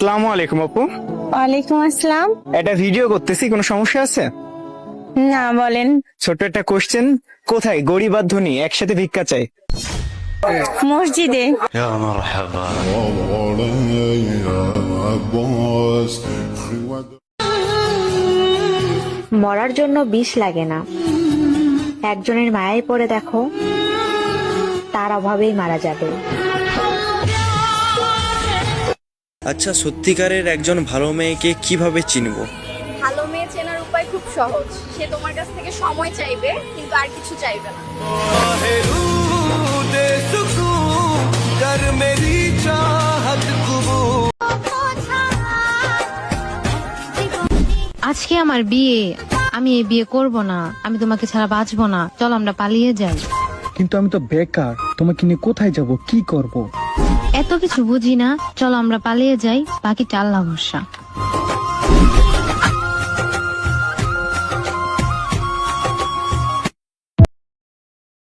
আসসালামু আলাইকুম আপু। ওয়ালাইকুম আসসালাম। একটা ভিডিও করতেছি, কোনো সমস্যা আছে? না, বলেন। ছোট্ট একটা কোশ্চেন, কোথায় গরিব আর ধনী একসাথে ভিক্ষা চায়? মসজিদে। يا مرحبا. মরার জন্য বিষ লাগে না, একজনের মায়ায় পড়ে দেখো, তার অভাবেই মারা যাবে। আচ্ছা, সত্যিকারের একজন ভালো মেয়েকে কিভাবে চিনবো? ভালো মেয়ে চেনার উপায় খুব সহজ। সে তোমার কাছ থেকে সময় চাইবে, কিন্তু আর কিছু চাইবে না। আজকে আমার বিয়ে, আমি এই বিয়ে করব না, আমি তোমাকে ছাড়া বাঁচবো না, চল আমরা পালিয়ে যাই। কিন্তু আমি তো বেকার, তোমাকে নিয়ে কোথায় যাব, কি করব? এত কিছু বুঝি না, চলো আমরা পালিয়ে যাই, বাকিটা আল্লাহ ভরসা।